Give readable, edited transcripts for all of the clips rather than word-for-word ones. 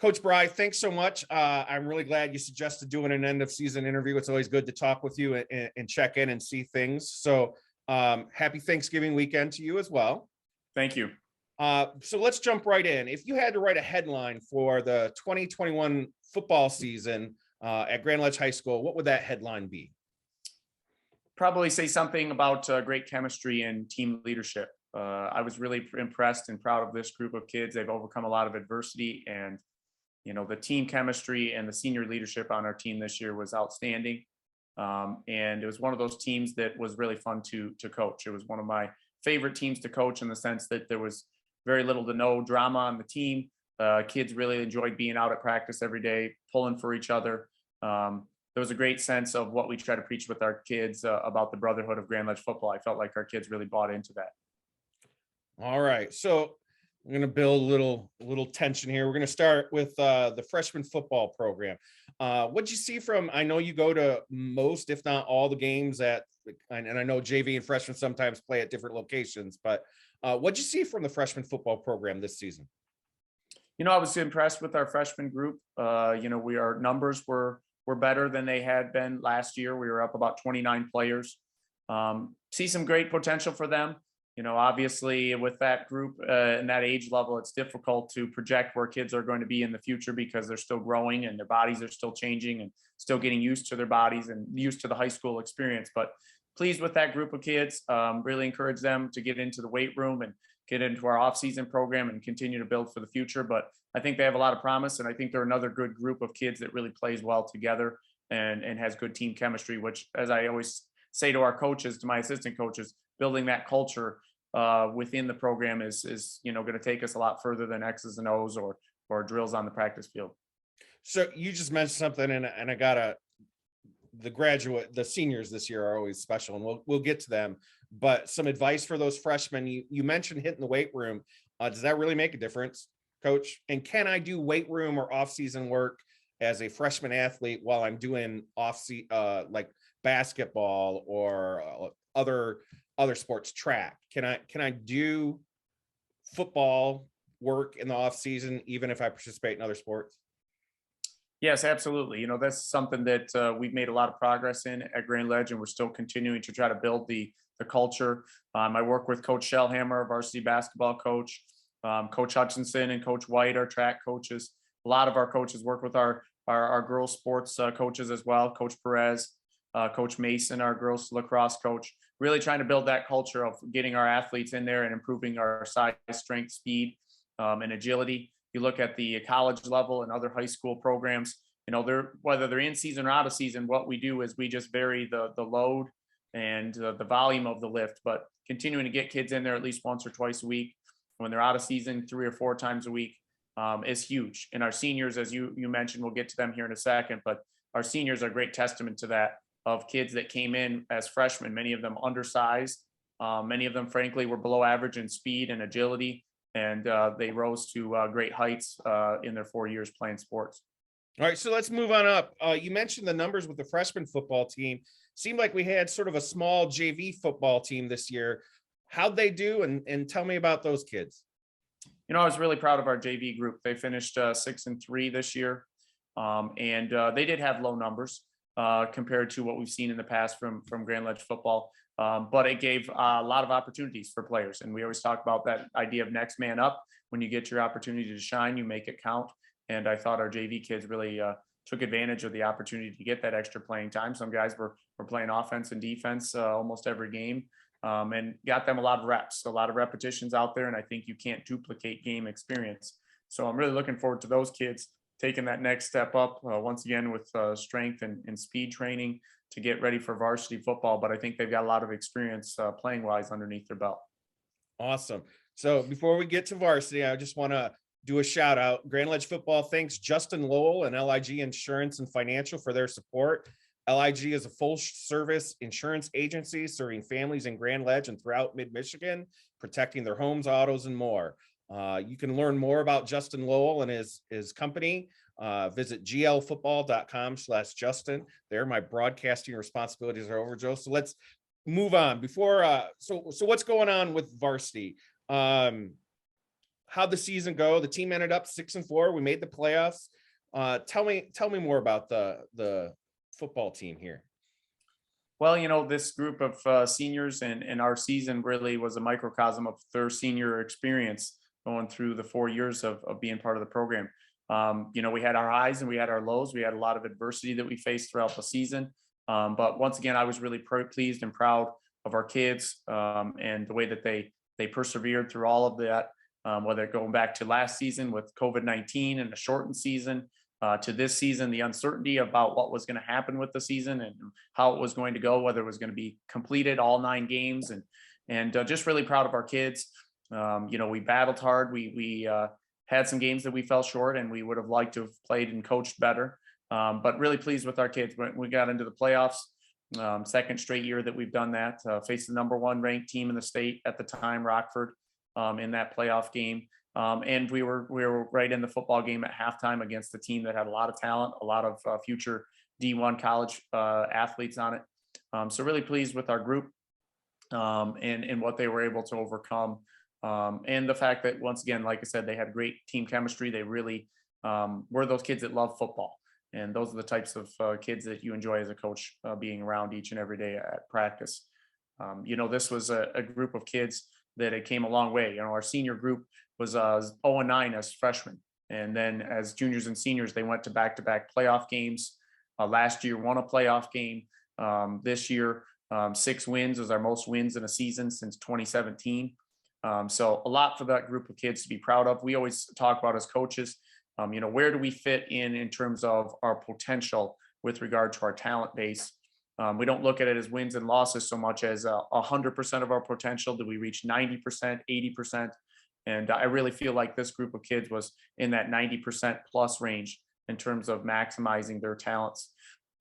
Coach Brya, thanks so much. I'm really glad you suggested doing an end of season interview. It's always good to talk with you and check in and see things. So happy Thanksgiving weekend to you as well. Thank you. So let's jump right in. If you had to write a headline for the 2021 football season at Grand Ledge High School, what would that headline be? Probably say something about great chemistry and team leadership. I was really impressed and proud of this group of kids. They've overcome a lot of adversity, and the team chemistry and the senior leadership on our team this year was outstanding. And it was one of those teams that was really fun to coach. It was one of my favorite teams to coach in the sense that there was very little to no drama on the team. Kids really enjoyed being out at practice every day, pulling for each other. There was a great sense of what we try to preach with our kids about the brotherhood of Grand Ledge football. I felt like our kids really bought into that. All right. So I'm going to build a little tension here. We're going to start with the freshman football program. What'd you see from, I know you go to most, if not all the games and I know JV and freshmen sometimes play at different locations, but what'd you see from the freshman football program this season? I was impressed with our freshman group. Our numbers were better than they had been last year. We were up about 29 players. See some great potential for them. Obviously with that group and that age level, it's difficult to project where kids are going to be in the future because they're still growing and their bodies are still changing and still getting used to their bodies and used to the high school experience. But pleased with that group of kids. Really encourage them to get into the weight room and get into our off-season program and continue to build for the future. But I think they have a lot of promise, and I think they're another good group of kids that really plays well together and has good team chemistry, which, as I always say to our coaches, to my assistant coaches, building that culture within the program is going to take us a lot further than X's and O's or drills on the practice field. So you just mentioned something, and I gotta, the seniors this year are always special, and we'll get to them. But some advice for those freshmen. You mentioned hitting the weight room. Does that really make a difference, Coach? And can I do weight room or off-season work as a freshman athlete while I'm doing like basketball or other sports, track? Can I do football work in the off season even if I participate in other sports? Yes, absolutely. That's something that we've made a lot of progress in at Grand Ledge, and we're still continuing to try to build the culture. I work with Coach Shellhammer, our varsity basketball coach, Coach Hutchinson and Coach White, our track coaches. A lot of our coaches work with our girls sports coaches as well, Coach Perez, Coach Mason, our girls lacrosse coach, really trying to build that culture of getting our athletes in there and improving our size, strength, speed, and agility. You look at the college level and other high school programs, whether they're in season or out of season, what we do is we just vary the load and the volume of the lift, but continuing to get kids in there at least once or twice a week. When they're out of season, 3 or 4 times a week is huge. And our seniors, as you mentioned, we'll get to them here in a second, but our seniors are a great testament to that, of kids that came in as freshmen, many of them undersized. Many of them, frankly, were below average in speed and agility, and they rose to great heights in their 4 years playing sports. All right, so let's move on up. You mentioned the numbers with the freshman football team. Seemed like we had sort of a small JV football team this year. How'd they do? And tell me about those kids. I was really proud of our JV group. They finished 6-3 this year, and they did have low numbers compared to what we've seen in the past from Grand Ledge football. But it gave a lot of opportunities for players. And we always talk about that idea of next man up. When you get your opportunity to shine, you make it count. And I thought our JV kids really took advantage of the opportunity to get that extra playing time. Some guys were playing offense and defense almost every game, and got them a lot of reps, a lot of repetitions out there. And I think you can't duplicate game experience. So I'm really looking forward to those kids taking that next step up once again with strength and speed training to get ready for varsity football. But I think they've got a lot of experience playing wise underneath their belt. Awesome. So before we get to varsity, I just want to do a shout out. Grand Ledge football thanks Justin Lowell and LIG Insurance and Financial for their support. LIG is a full service insurance agency serving families in Grand Ledge and throughout mid-Michigan, protecting their homes, autos, and more. You can learn more about Justin Lowell and his company. Visit glfootball.com/Justin. There, my broadcasting responsibilities are over, Joe. So let's move on. So what's going on with varsity? How how'd the season go? The team ended up 6-4. We made the playoffs. Tell me more about the football team here. Well, this group of seniors and our season really was a microcosm of their senior experience going through the 4 years of being part of the program. We had our highs and we had our lows. We had a lot of adversity that we faced throughout the season. But once again, I was really pleased and proud of our kids and the way that they persevered through all of that, whether going back to last season with COVID-19 and a shortened season, to this season, the uncertainty about what was going to happen with the season and how it was going to go, whether it was going to be completed all 9 games, and just really proud of our kids. We battled hard. We had some games that we fell short, and we would have liked to have played and coached better. But really pleased with our kids. When we got into the playoffs, second straight year that we've done that, faced the number 1 ranked team in the state at the time, Rockford, in that playoff game. And we were right in the football game at halftime against a team that had a lot of talent, a lot of future D1 college athletes on it. So really pleased with our group and what they were able to overcome. And the fact that, once again, like I said, they had great team chemistry. They really were those kids that love football. And those are the types of kids that you enjoy as a coach, being around each and every day at practice. This was a group of kids that it came a long way. Our senior group was 0-9 as freshmen. And then as juniors and seniors, they went to back-to-back playoff games. Last year, won a playoff game. This year, 6 wins was our most wins in a season since 2017. So a lot for that group of kids to be proud of. We always talk about as coaches, where do we fit in terms of our potential with regard to our talent base? We don't look at it as wins and losses so much as 100% of our potential. Do we reach 90%, 80%? And I really feel like this group of kids was in that 90% plus range in terms of maximizing their talents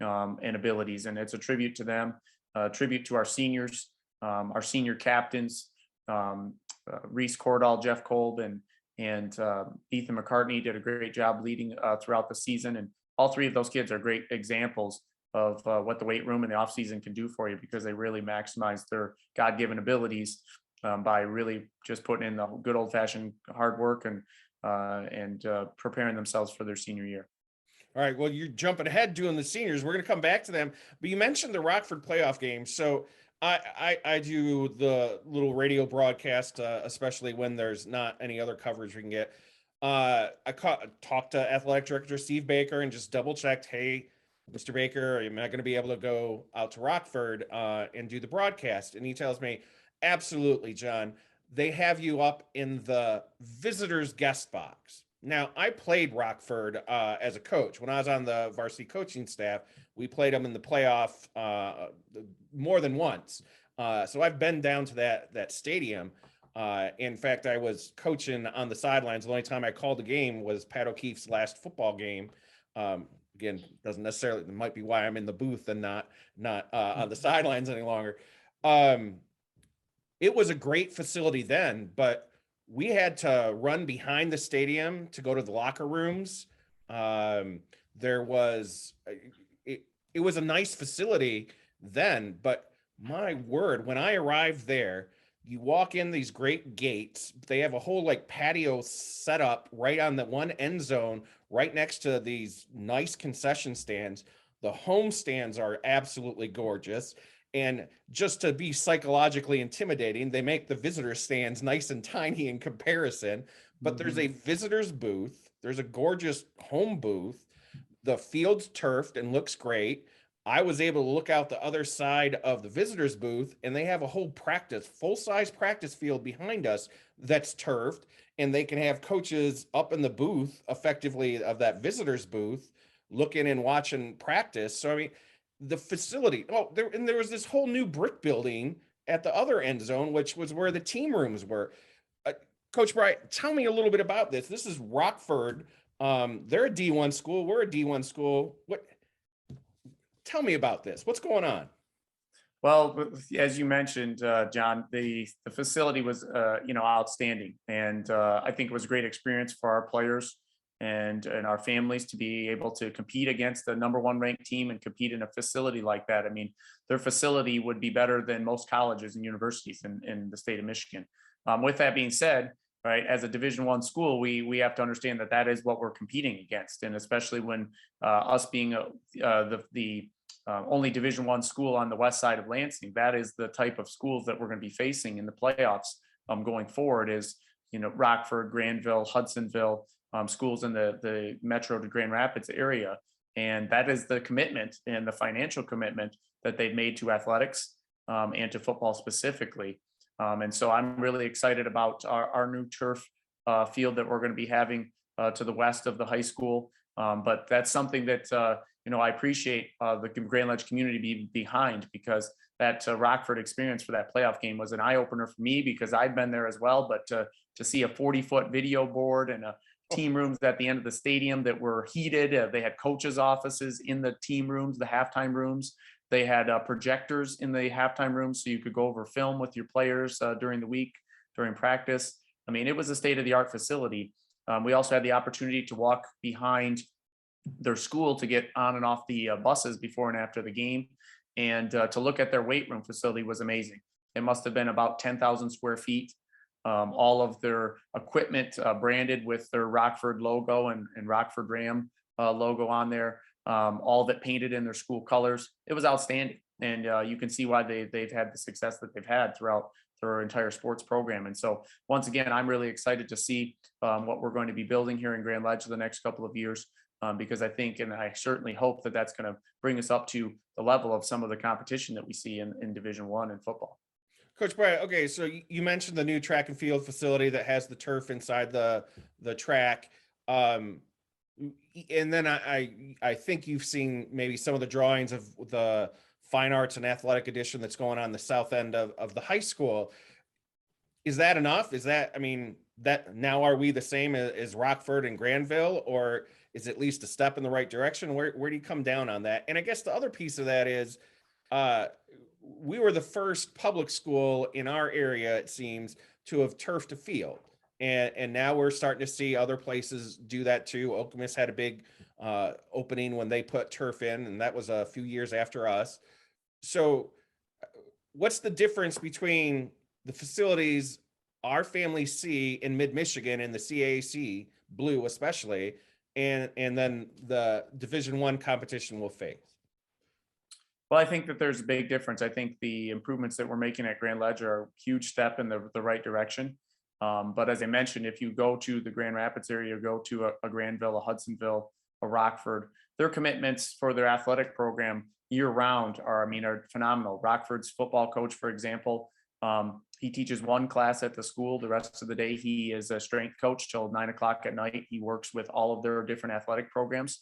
and abilities. And it's a tribute to them, a tribute to our seniors, our senior captains, Reese Cordall, Jeff Kolb, and Ethan McCartney did a great job leading throughout the season. And all 3 of those kids are great examples of what the weight room in the off season can do for you, because they really maximize their God-given abilities by really just putting in the good old-fashioned hard work and preparing themselves for their senior year. All right. Well, you're jumping ahead doing the seniors. We're going to come back to them, but you mentioned the Rockford playoff game. So I do the little radio broadcast, especially when there's not any other coverage we can get. I talked to athletic director Steve Baker and just double checked, hey, Mr. Baker, am I going to be able to go out to Rockford and do the broadcast? And he tells me, absolutely, John. They have you up in the visitors guest box. Now, I played Rockford as a coach. When I was on the varsity coaching staff, we played them in the playoff more than once. So I've been down to that stadium. In fact, I was coaching on the sidelines. The only time I called the game was Pat O'Keefe's last football game. Again, doesn't necessarily, it might be why I'm in the booth and not on the sidelines any longer. It was a great facility then, but we had to run behind the stadium to go to the locker rooms. There was, it was a nice facility then, but my word, when I arrived there, you walk in these great gates. They have a whole like patio set up right on the one end zone, right next to these nice concession stands. The home stands are absolutely gorgeous. And just to be psychologically intimidating, they make the visitor stands nice and tiny in comparison. But there's a visitor's booth. There's a gorgeous home booth. The field's turfed and looks great. I was able to look out the other side of the visitor's booth, and they have a whole full-size practice field behind us that's turfed, and they can have coaches up in the booth, effectively, of that visitor's booth, looking and watching practice. So, I mean, the facility, there was this whole new brick building at the other end zone, which was where the team rooms were. Coach Brya, tell me a little bit about this. This is Rockford. They're a D1 school. We're a D1 school. Tell me about this. What's going on? Well, as you mentioned, John, the facility was, outstanding. And I think it was a great experience for our players and our families to be able to compete against the number 1 ranked team and compete in a facility like that. I mean, their facility would be better than most colleges and universities in the state of Michigan. With that being said, right? As a Division I school, we have to understand that that is what we're competing against, and especially when us being the only Division I school on the west side of Lansing, that is the type of schools that we're going to be facing in the playoffs going forward. Is Rockford, Granville, Hudsonville, schools in the Metro to Grand Rapids area, and that is the commitment and the financial commitment that they've made to athletics and to football specifically. And so I'm really excited about our new turf field that we're going to be having to the west of the high school. But that's something that I appreciate the Grand Ledge community being behind, because that Rockford experience for that playoff game was an eye opener for me, because I've been there as well. But to see a 40-foot video board and team rooms at the end of the stadium that were heated, they had coaches' offices in the team rooms, the halftime rooms. They had projectors in the halftime room, so you could go over film with your players during the week, during practice. I mean, it was a state-of-the-art facility. We also had the opportunity to walk behind their school to get on and off the buses before and after the game, and to look at their weight room facility was amazing. It must have been about 10,000 square feet. All of their equipment branded with their Rockford logo and Rockford Ram logo on there. All of it painted in their school colors. It was outstanding, and you can see why they've had the success that they've had throughout their entire sports program. And so, once again, I'm really excited to see what we're going to be building here in Grand Ledge for the next couple of years, because I think, and I certainly hope, that that's going to bring us up to the level of some of the competition that we see in Division I in football. Coach Brya, okay, so you mentioned the new track and field facility that has the turf inside the track. And then I think you've seen maybe some of the drawings of the fine arts and athletic addition that's going on the south end of the high school. Is that enough? Is that, I mean, that now, are we the same as Rockford and Granville, or is it at least a step in the right direction? Where do you come down on that? And I guess the other piece of that is, we were the first public school in our area, it seems, to have turfed a field. And now we're starting to see other places do that too. Okemos had a big opening when they put turf in, and that was a few years after us. So what's the difference between the facilities our families see in mid-Michigan and the CAC blue especially, and then the Division I competition will face? Well, I think that there's a big difference. I think the improvements that we're making at Grand Ledge are a huge step in the right direction. But as I mentioned, if you go to the Grand Rapids area, go to a Granville, a Hudsonville, a Rockford, their commitments for their athletic program year round are phenomenal. Rockford's football coach, for example, he teaches one class at the school. The rest of the day, he is a strength coach till 9 o'clock at night. He works with all of their different athletic programs.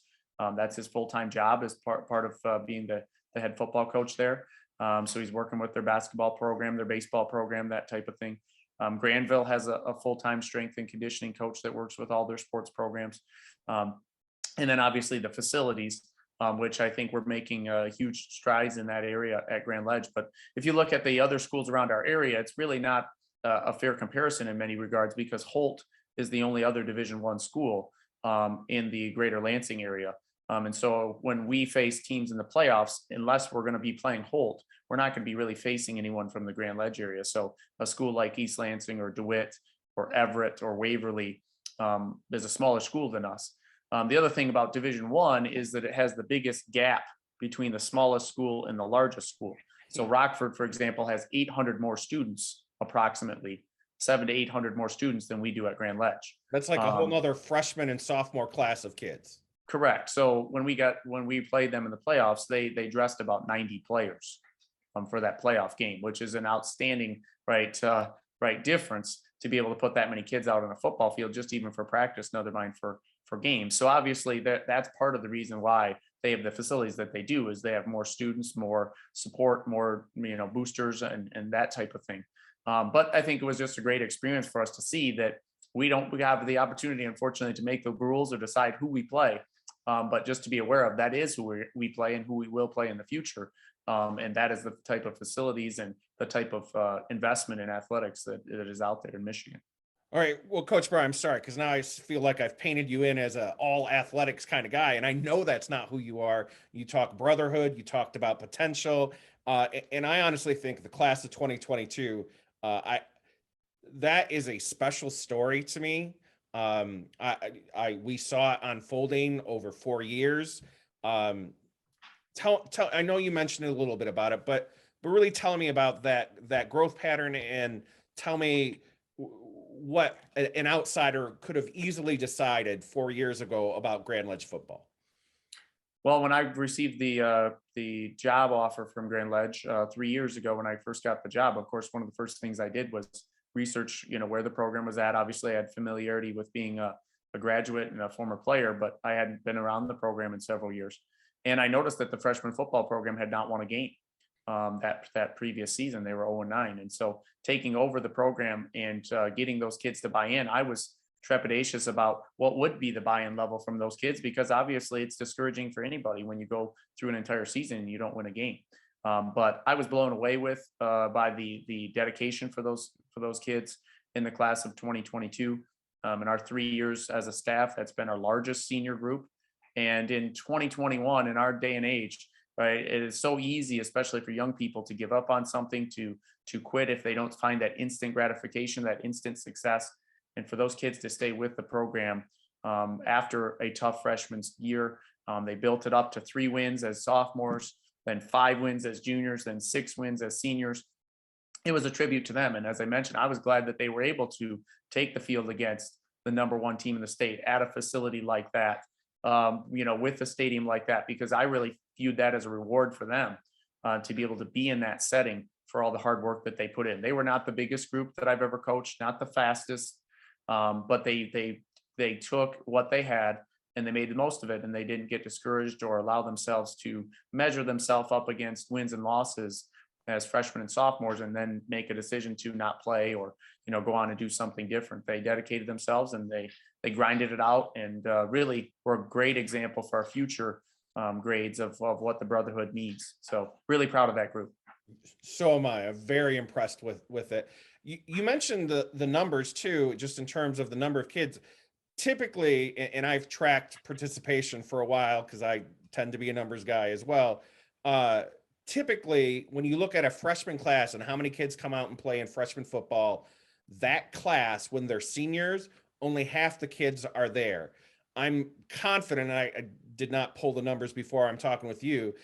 That's his full-time job as part of being the head football coach there. So he's working with their basketball program, their baseball program, that type of thing. Granville has a full-time strength and conditioning coach that works with all their sports programs. And then obviously the facilities, which I think we're making huge strides in that area at Grand Ledge. But if you look at the other schools around our area, it's really not a fair comparison in many regards, because Holt is the only other Division I school in the greater Lansing area. And so when we face teams in the playoffs, unless we're going to be playing Holt, we're not going to be really facing anyone from the Grand Ledge area. So a school like East Lansing or DeWitt or Everett or Waverly is a smaller school than us. The other thing about Division I is that it has the biggest gap between the smallest school and the largest school. So Rockford, for example, has 800 more students, approximately 700 to 800 more students than we do at Grand Ledge. That's like a whole nother freshman and sophomore class of kids. Correct. So when we played them in the playoffs, they dressed about 90 players for that playoff game, which is an outstanding right difference to be able to put that many kids out on a football field, just even for practice, never mind for games. So obviously that's part of the reason why they have the facilities that they do, is they have more students, more support, more boosters and that type of thing. But I think it was just a great experience for us to see that we have the opportunity, unfortunately, to make the rules or decide who we play. But just to be aware of, that is who we play and who we will play in the future. And that is the type of facilities and the type of investment in athletics that is out there in Michigan. All right. Well, Coach Brya, I'm sorry, because now I feel like I've painted you in as a all athletics kind of guy, and I know that's not who you are. You talk brotherhood, you talked about potential, and I honestly think the class of 2022, that is a special story to me. We saw it unfolding over 4 years. Um, tell I know you mentioned a little bit about it, but really tell me about that growth pattern, and tell me what an outsider could have easily decided 4 years ago about Grand Ledge football. Well, when I received the job offer from Grand Ledge 3 years ago, when I first got the job, of course, one of the first things I did was research, where the program was at. Obviously, I had familiarity with being a graduate and a former player, but I hadn't been around the program in several years. And I noticed that the freshman football program had not won a game that previous season. They were 0-9, and so taking over the program and getting those kids to buy in, I was trepidatious about what would be the buy-in level from those kids, because obviously it's discouraging for anybody when you go through an entire season and you don't win a game. But I was blown away with by the dedication for those kids in the class of 2022. In our 3 years as a staff, that's been our largest senior group. And in 2021, in our day and age, right, it is so easy, especially for young people, to give up on something, to quit if they don't find that instant gratification, that instant success. And for those kids to stay with the program after a tough freshman year, they built it up to 3 wins as sophomores, then 5 wins as juniors, then 6 wins as seniors. It was a tribute to them. And as I mentioned, I was glad that they were able to take the field against the #1 team in the state at a facility like that, with a stadium like that, because I really viewed that as a reward for them to be able to be in that setting for all the hard work that they put in. They were not the biggest group that I've ever coached, not the fastest, but they took what they had and they made the most of it, and they didn't get discouraged or allow themselves to measure themselves up against wins and losses as freshmen and sophomores and then make a decision to not play or go on and do something different. They dedicated themselves and they grinded it out, and really were a great example for our future grades of what the brotherhood needs. So really proud of that group. So am I. I'm very impressed with it. You mentioned the numbers too, just in terms of the number of kids. Typically, and I've tracked participation for a while because I tend to be a numbers guy as well. Typically, when you look at a freshman class and how many kids come out and play in freshman football, that class, when they're seniors, only half the kids are there. I'm confident, I did not pull the numbers before I'm talking with you.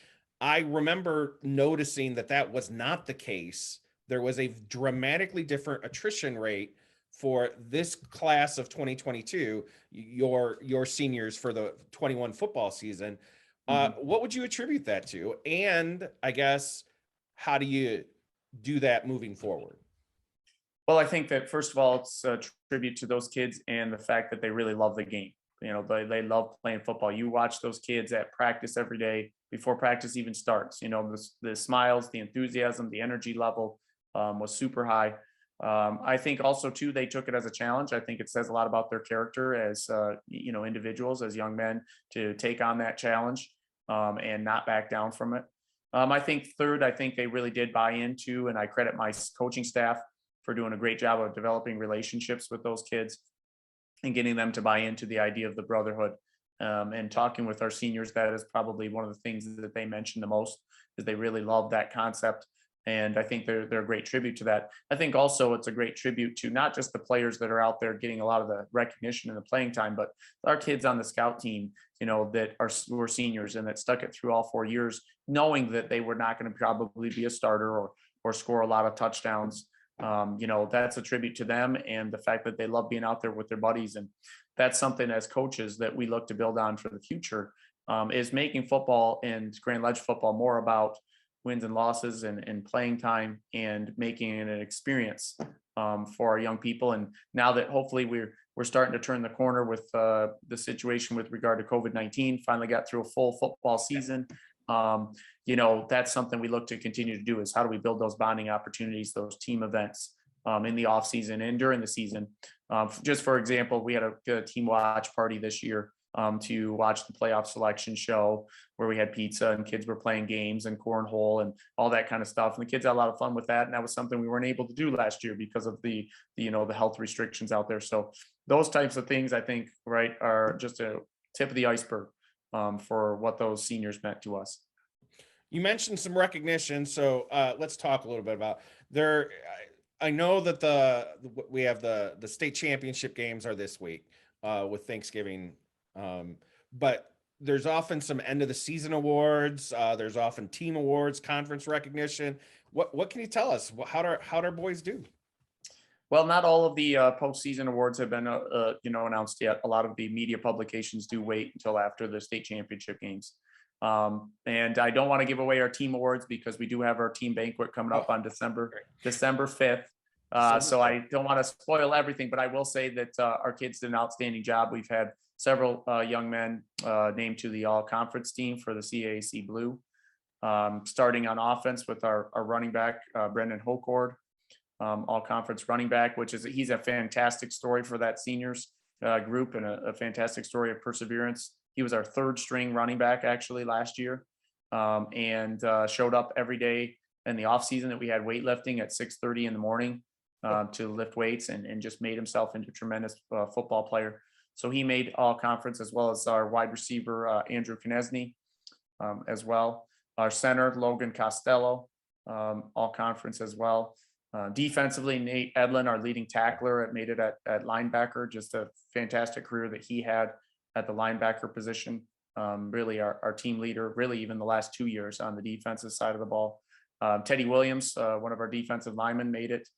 I remember noticing that was not the case. There was a dramatically different attrition rate for this class of 2022, your seniors for the 21 football season. What would you attribute that to? And I guess, how do you do that moving forward? Well, I think that first of all, it's a tribute to those kids and the fact that they really love the game. They love playing football. You watch those kids at practice every day before practice even starts. The smiles, the enthusiasm, the energy level was super high. I think also too, they took it as a challenge. I think it says a lot about their character as individuals, as young men, to take on that challenge and not back down from it. I think third, I think they really did buy into, and I credit my coaching staff for doing a great job of developing relationships with those kids and getting them to buy into the idea of the brotherhood. And talking with our seniors, that is probably one of the things that they mention the most, is they really love that concept. And I think they're a great tribute to that. I think also it's a great tribute to not just the players that are out there getting a lot of the recognition and the playing time, but our kids on the scout team, that were seniors and that stuck it through all 4 years, knowing that they were not going to probably be a starter or score a lot of touchdowns. That's a tribute to them and the fact that they love being out there with their buddies. And that's something as coaches that we look to build on for the future, is making football and Grand Ledge football more about wins and losses and playing time, and making it an experience for our young people. And now that hopefully we're starting to turn the corner with the situation with regard to COVID-19, finally got through a full football season. That's something we look to continue to do, is how do we build those bonding opportunities, those team events in the off season and during the season. Just for example, we had a team watch party this year to watch the playoff selection show, where we had pizza and kids were playing games and cornhole and all that kind of stuff. And the kids had a lot of fun with that. And that was something we weren't able to do last year because of the health restrictions out there. So those types of things, I think, right, are just a tip of the iceberg for what those seniors meant to us. You mentioned some recognition, so let's talk a little bit about there. I know that we have the state championship games are this week with Thanksgiving, but there's often some end of the season awards. There's often team awards, conference recognition. What can you tell us? How'd our boys do? Well, not all of the postseason awards have been, announced yet. A lot of the media publications do wait until after the state championship games. And I don't want to give away our team awards because we do have our team banquet coming up on December 5th. So I don't want to spoil everything, but I will say that our kids did an outstanding job. We've had several young men named to the all conference team for the CAAC Blue. Starting on offense with our running back, Brendan Holcord, all conference running back, he's a fantastic story for that seniors group and a fantastic story of perseverance. He was our third string running back actually last year, and showed up every day in the off season that we had weightlifting at 6:30 in the morning to lift weights and just made himself into a tremendous football player. So he made all conference, as well as our wide receiver, Andrew Knesny, as well. Our center, Logan Costello, all conference as well. Defensively, Nate Edlin, our leading tackler, made it at linebacker. Just a fantastic career that he had at the linebacker position. Really our team leader, really even the last 2 years on the defensive side of the ball. Teddy Williams, one of our defensive linemen, made it.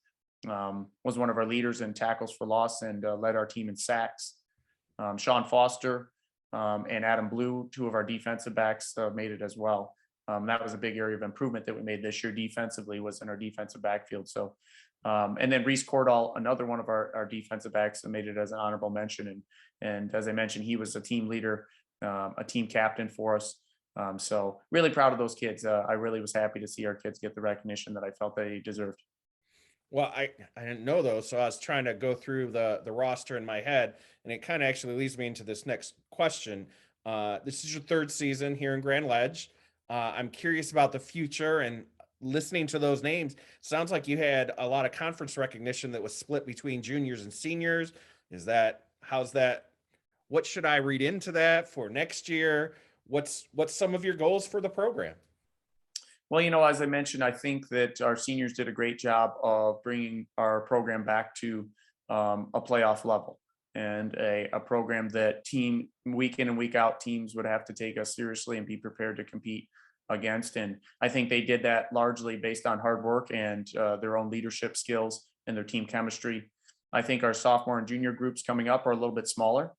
Was one of our leaders in tackles for loss and led our team in sacks. Sean Foster and Adam Blue, two of our defensive backs, made it as well. That was a big area of improvement that we made this year defensively, was in our defensive backfield. So, and then Reese Cordall, another one of our defensive backs, made it as an honorable mention. And as I mentioned, he was a team leader, a team captain for us. So really proud of those kids. I really was happy to see our kids get the recognition that I felt they deserved. Well, I didn't know those, so I was trying to go through the roster in my head, and it kind of actually leads me into this next question. This is your third season here in Grand Ledge. I'm curious about the future, and listening to those names, sounds like you had a lot of conference recognition that was split between juniors and seniors. How's that? What should I read into that for next year? What's some of your goals for the program? Well, as I mentioned, I think that our seniors did a great job of bringing our program back to a playoff level, and a program that team week in and week out teams would have to take us seriously and be prepared to compete against. And I think they did that largely based on hard work and their own leadership skills and their team chemistry. I think our sophomore and junior groups coming up are a little bit smaller.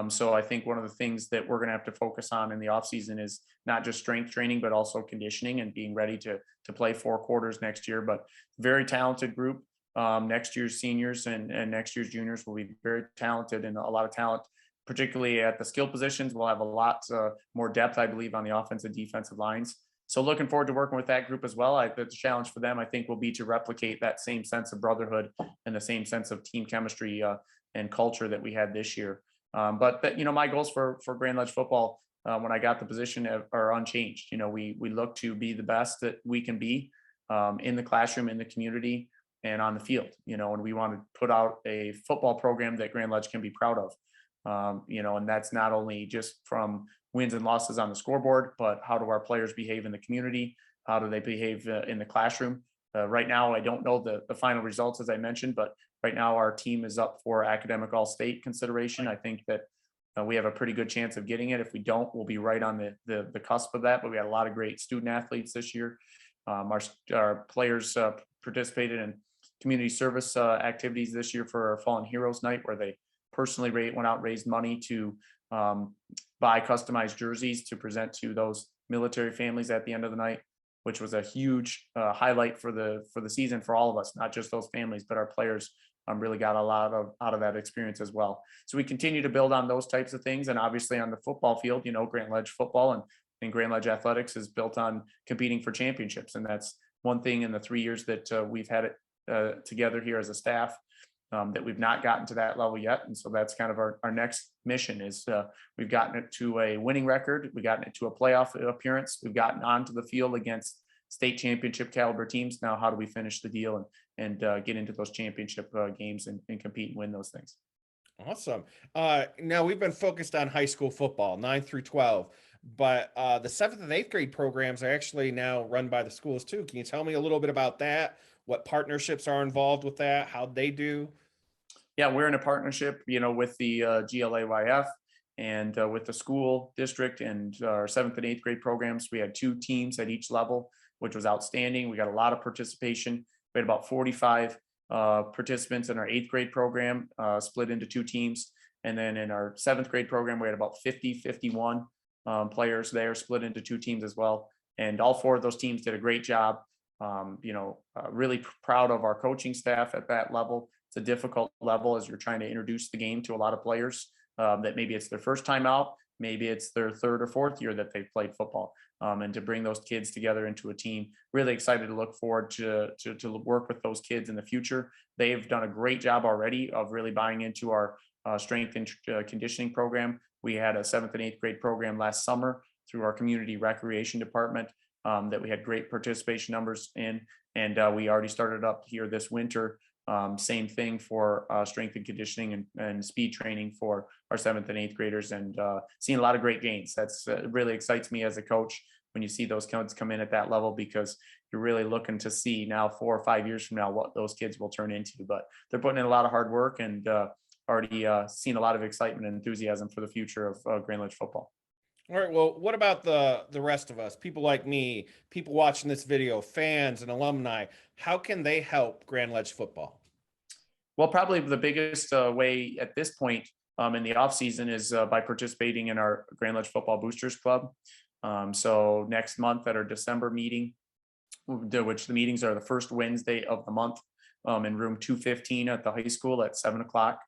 So I think one of the things that we're going to have to focus on in the offseason is not just strength training, but also conditioning and being ready to play 4 quarters next year. But very talented group. Next year's seniors and next year's juniors will be very talented, and a lot of talent, particularly at the skill positions. We'll have a lot more depth, I believe, on the offensive and defensive lines. So looking forward to working with that group as well. The challenge for them, I think, will be to replicate that same sense of brotherhood and the same sense of team chemistry and culture that we had this year. But my goals for Grand Ledge football when I got the position are unchanged. We look to be the best that we can be in the classroom, in the community, and on the field. And we want to put out a football program that Grand Ledge can be proud of. And that's not only just from wins and losses on the scoreboard, but how do our players behave in the community? How do they behave in the classroom? Right now, I don't know the final results, as I mentioned, but right now our team is up for academic all-state consideration. I think that we have a pretty good chance of getting it. If we don't, we'll be right on the cusp of that. But we had a lot of great student athletes this year. Our players participated in community service activities this year for our Fallen Heroes Night, where they personally went out and raised money to buy customized jerseys to present to those military families at the end of the night, which was a huge highlight for the season for all of us, not just those families, but our players really got a lot out of that experience as well. So we continue to build on those types of things. And obviously on the football field, Grand Ledge football and Grand Ledge athletics is built on competing for championships. And that's one thing in the 3 years that we've had it together here as a staff, that we've not gotten to that level yet. And so that's kind of our next mission is we've gotten it to a winning record. We've gotten it to a playoff appearance. We've gotten onto the field against state championship caliber teams. Now, how do we finish the deal and get into those championship games and compete and win those things? Awesome. Now we've been focused on high school football, 9 through 12, but the 7th and 8th grade programs are actually now run by the schools too. Can you tell me a little bit about that? what partnerships are involved with that, how they do? Yeah, we're in a partnership, with the GLAYF and with the school district and our 7th and 8th grade programs. We had 2 teams at each level, which was outstanding. We got a lot of participation. We had about 45 participants in our 8th grade program, split into 2 teams. And then in our 7th grade program, we had about 51 players there, split into 2 teams as well. And all 4 of those teams did a great job. Really proud of our coaching staff at that level. It's a difficult level as you're trying to introduce the game to a lot of players that maybe it's their first time out, maybe it's their 3rd or 4th year that they've played football. And to bring those kids together into a team, really excited to look forward to work with those kids in the future. They've done a great job already of really buying into our strength and conditioning program. We had a 7th and 8th grade program last summer through our community recreation department that we had great participation numbers in. And we already started up here this winter. Same thing for strength and conditioning and speed training for our 7th and 8th graders, and seeing a lot of great gains. That's really excites me as a coach when you see those kids come in at that level, because you're really looking to see now 4 or 5 years from now what those kids will turn into. But they're putting in a lot of hard work, and already seen a lot of excitement and enthusiasm for the future of Grand Ledge football. All right. Well, what about the rest of us, people like me, people watching this video, fans and alumni? How can they help Grand Ledge football? Well, probably the biggest way at this point in the off season is by participating in our Grand Ledge Football Boosters Club. So next month at our December meeting, which the meetings are the first Wednesday of the month, in room 215 at the high school at 7 o'clock.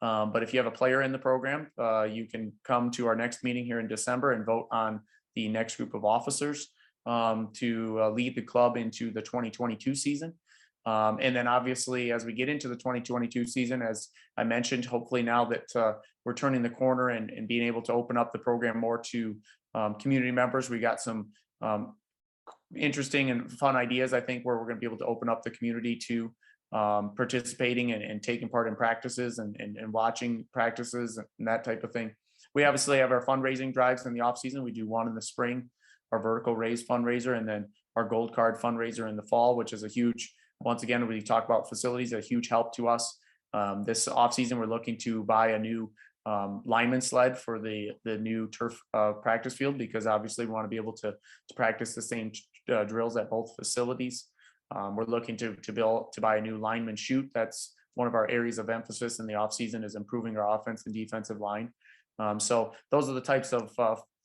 But if you have a player in the program, you can come to our next meeting here in December and vote on the next group of officers to lead the club into the 2022 season. And then obviously, as we get into the 2022 season, as I mentioned, hopefully now that we're turning the corner and being able to open up the program more to community members, we got some interesting and fun ideas, I think, where we're going to be able to open up the community to participating and taking part in practices and watching practices and that type of thing. We obviously have our fundraising drives in the off season. We do one in the spring, our vertical raise fundraiser, and then our gold card fundraiser in the fall, which is a huge, once again, when you talk about facilities, a huge help to us. This off season, we're looking to buy a new lineman sled for the new turf practice field, because obviously we want to be able to practice the same drills at both facilities. We're looking to buy a new lineman chute. That's one of our areas of emphasis in the offseason, is improving our offense and defensive line. So those are the types of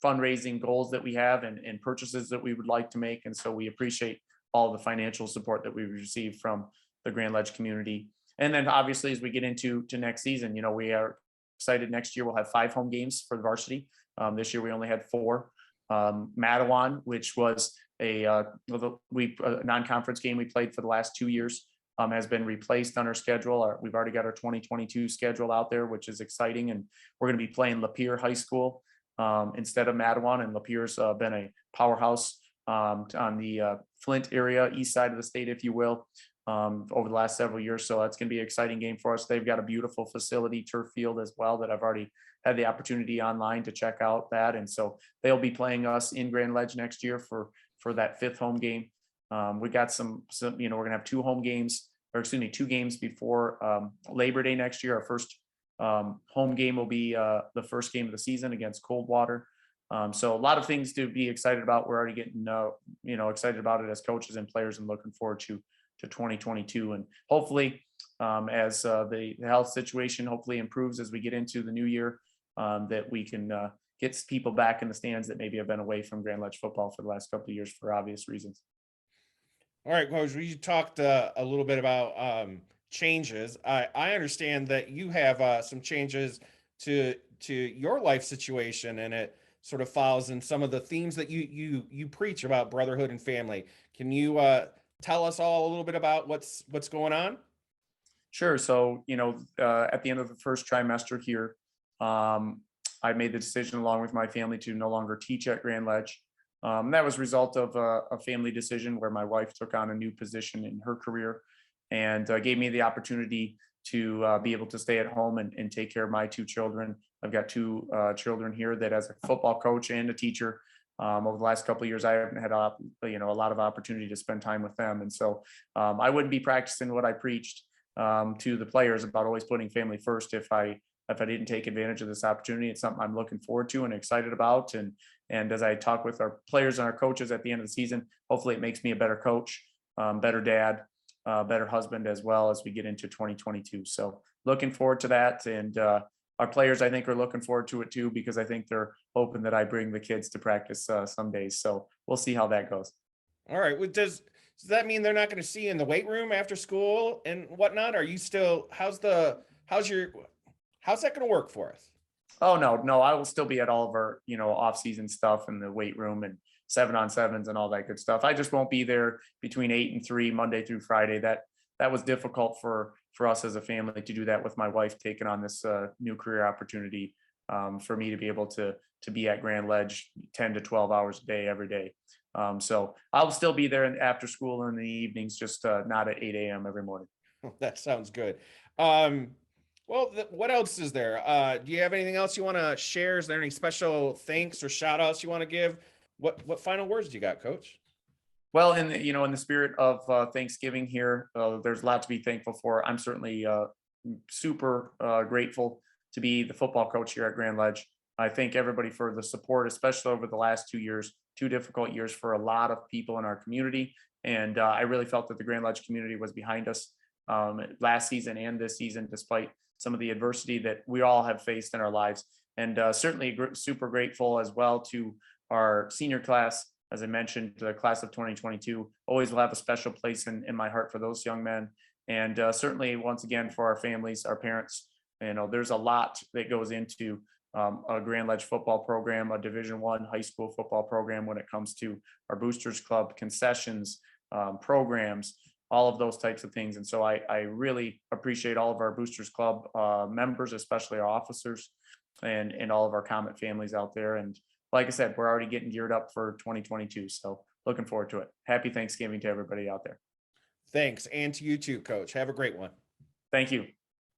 fundraising goals that we have and purchases that we would like to make. And so we appreciate all the financial support that we've received from the Grand Ledge community. And then obviously, as we get into next season, we are excited. Next year, we'll have 5 home games for the varsity. This year, we only had 4. Matawan, which was a non-conference game we played for the last 2 years, has been replaced on our schedule. We've already got our 2022 schedule out there, which is exciting. And we're going to be playing Lapeer High School instead of Matawan. And Lapeer's been a powerhouse on the Flint area, east side of the state, if you will, over the last several years. So that's going to be an exciting game for us. They've got a beautiful facility, turf field as well, that I've already had the opportunity online to check out that. And so they'll be playing us in Grand Ledge next year for that 5th home game. We got some, we're going to have 2 home games, or excuse me, 2 games before Labor Day next year. Our first home game will be the first game of the season against Coldwater. So a lot of things to be excited about. We're already getting, excited about it as coaches and players, and looking forward to 2022. And hopefully, as the health situation hopefully improves as we get into the new year, that we can get people back in the stands that maybe have been away from Grand Ledge football for the last couple of years for obvious reasons. All right, Coach, we talked a little bit about changes. I understand that you have some changes to your life situation, and it sort of follows in some of the themes that you preach about brotherhood and family. Can you tell us all a little bit about what's going on? Sure. So, at the end of the first trimester here, I made the decision along with my family to no longer teach at Grand Ledge. That was a result of a family decision where my wife took on a new position in her career, and gave me the opportunity to be able to stay at home and take care of my 2 children. I've got 2 children here that, as a football coach and a teacher, Over the last couple of years, I haven't had a lot of opportunity to spend time with them, and so I wouldn't be practicing what I preached to the players about always putting family first if I didn't take advantage of this opportunity. It's something I'm looking forward to and excited about. And as I talk with our players and our coaches at the end of the season, hopefully it makes me a better coach, better dad, better husband as well as we get into 2022. So looking forward to that. And our players, I think, are looking forward to it too, because I think they're hoping that I bring the kids to practice some days. So we'll see how that goes. All right. Well, does that mean they're not going to see you in the weight room after school and whatnot? Are you still, how's that going to work for us? Oh, no, I will still be at all of our, off-season stuff in the weight room and 7-on-7s and all that good stuff. I just won't be there between 8 and 3, Monday through Friday. That was difficult for us as a family to do that with my wife taking on this new career opportunity, for me to be able to be at Grand Ledge 10 to 12 hours a day, every day. So I'll still be there after school in the evenings, just not at 8 a.m. every morning. That sounds good. Well, what else is there? Do you have anything else you want to share? Is there any special thanks or shout outs you want to give? What final words do you got, Coach? Well, in the spirit of Thanksgiving here, there's a lot to be thankful for. I'm certainly super grateful to be the football coach here at Grand Ledge. I thank everybody for the support, especially over the last 2 years, 2 difficult years for a lot of people in our community. And I really felt that the Grand Ledge community was behind us last season and this season, despite some of the adversity that we all have faced in our lives. And certainly super grateful as well to our senior class. As I mentioned, the class of 2022 always will have a special place in my heart for those young men. And certainly, once again, for our families, our parents. There's a lot that goes into a Grand Ledge football program, a Division I high school football program, when it comes to our boosters club, concessions, programs, all of those types of things. And so I really appreciate all of our boosters club members, especially our officers and all of our Comet families out there. And like I said, we're already getting geared up for 2022. So looking forward to it. Happy Thanksgiving to everybody out there. Thanks. And to you too, Coach. Have a great one. Thank you.